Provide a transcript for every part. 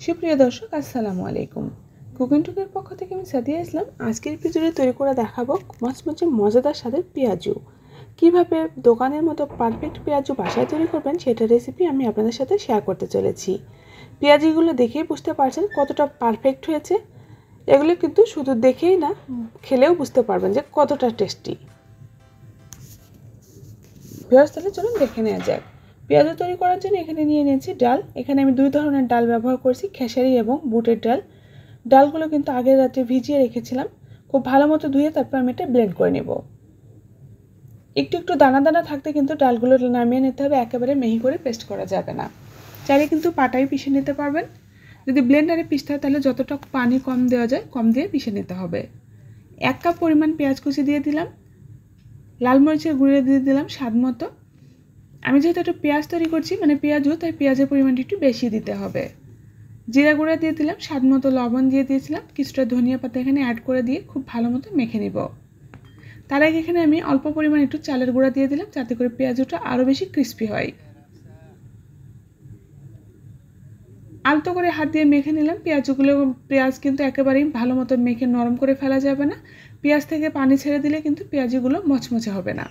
সুপ্রিয় দর্শক, আসসালামু আলাইকুম। কুকিং টুকের পক্ষ থেকে আমি সাদিয়া ইসলাম। আজকের ভিডিওতে তৈরি করে দেখাবো মচমচে মজাদার স্বাদের পেঁয়াজু। কিভাবে দোকানের মতো পারফেক্ট পেঁয়াজু বাসায় তৈরি করবেন সেটার রেসিপি আমি আপনাদের সাথে শেয়ার করতে চলেছি। পেঁয়াজিগুলো দেখেই বুঝতে পারছেন কতটা পারফেক্ট হয়েছে। এগুলো কিন্তু শুধু দেখেই না, খেলেও বুঝতে পারবেন যে কতটা টেস্টি। ভিউয়ার্স, তাহলে চলুন দেখে নেওয়া যাক। পেঁয়াজু তৈরি করার জন্য এখানে নিয়ে নিয়েছি ডাল। এখানে আমি দুই ধরনের ডাল ব্যবহার করছি, খেসারি এবং বুটের ডাল। ডালগুলো কিন্তু আগের রাতে ভিজিয়ে রেখেছিলাম। খুব ভালো মতো ধুয়ে তারপর আমি এটা ব্লেন্ড করে নেব। একটু একটু দানা দানা থাকতে কিন্তু ডালগুলো নামিয়ে নিতে হবে, একেবারে মিহি করে পেস্ট করা যাবে না। চাইলে কিন্তু পাটায় পিষে নিতে পারবেন। যদি ব্লেন্ডারে পিষতে হয় তাহলে যতটা পানি কম দেওয়া যায় কম দিয়ে পিষে নিতে হবে। 1 কাপ পরিমাণ পেঁয়াজ কুচি দিয়ে দিলাম, লাল মরিচের গুঁড়ো দিয়ে দিলাম স্বাদ মতো। আমি যেহেতু একটু পেঁয়াজ তৈরি করছি, মানে পেঁয়াজও, তাই পেঁয়াজের পরিমাণটা একটু বেশি দিতে হবে। জিরা গুঁড়া দিয়ে দিলাম, স্বাদ মতো লবণ দিয়ে দিয়েছিলাম, কিছুটা ধনিয়া পাতা এখানে অ্যাড করে দিয়ে খুব ভালো মতো মেখে নিব। তার আগে এখানে আমি অল্প পরিমাণ একটু চালের গুঁড়া দিয়ে দিলাম, যাতে করে পেঁয়াজটা আরও বেশি ক্রিস্পি হয়। আলতো করে হাত দিয়ে মেখে নিলাম পেঁয়াজগুলো। পেঁয়াজ কিন্তু একেবারেই ভালো মতো মেখে নরম করে ফেলা যাবে না। পেঁয়াজ থেকে পানি ছেড়ে দিলে কিন্তু পেঁয়াজগুলো মচমচে হবে না।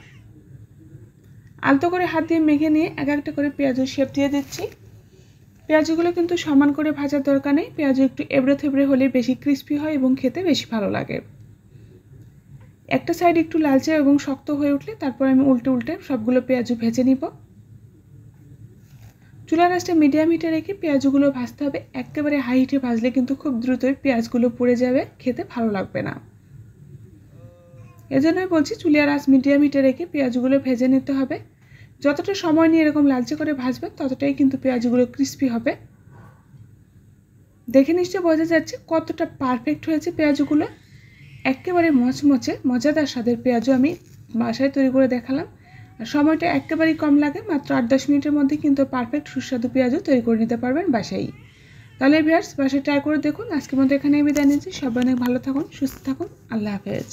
আলতো করে হাত দিয়ে মেখে নিয়ে এক একটা করে পেঁয়াজের শেপ দিয়ে দিচ্ছি। পেঁয়াজগুলো কিন্তু সমান করে ভাজার দরকার নেই। পেঁয়াজ একটু এবড়ে থেবড়ে হলে বেশি ক্রিস্পি হয় এবং খেতে বেশি ভালো লাগে। একটা সাইড একটু লালচে এবং শক্ত হয়ে উঠলে তারপর আমি উল্টে উল্টে সবগুলো পেঁয়াজ ভেজে নিব। চুলার আঁচটা মিডিয়াম হিটে রেখে পেঁয়াজগুলো ভাজতে হবে। একেবারে হাই হিটে ভাজলে কিন্তু খুব দ্রুতই পেঁয়াজগুলো পুড়ে যাবে, খেতে ভালো লাগবে না। এজন্যই বলছি চুলার আঁচ মিডিয়াম হিটে রেখে পেঁয়াজগুলো ভেজে নিতে হবে। যতটা সময় নিয়ে এরকম লালচে করে ভাজবেন ততটাই কিন্তু পেঁয়াজগুলো ক্রিস্পি হবে। দেখে নিশ্চয়ই বোঝা যাচ্ছে কতটা পারফেক্ট হয়েছে পেঁয়াজগুলো। একেবারে মচমচে মজাদার স্বাদের পেঁয়াজু আমি বাসায় তৈরি করে দেখালাম। আর সময়টা একেবারেই কম লাগে, মাত্র 8-10 মিনিটের মধ্যে কিন্তু পারফেক্ট সুস্বাদু পেঁয়াজু তৈরি করে নিতে পারবেন বাসায়। তাহলে ভিউয়ার্স, বাসায় ট্রাই করে দেখুন। আজকের মতো এখানেই বিদায় নিচ্ছি। সবাই অনেক ভালো থাকুন, সুস্থ থাকুন। আল্লাহ হাফেজ।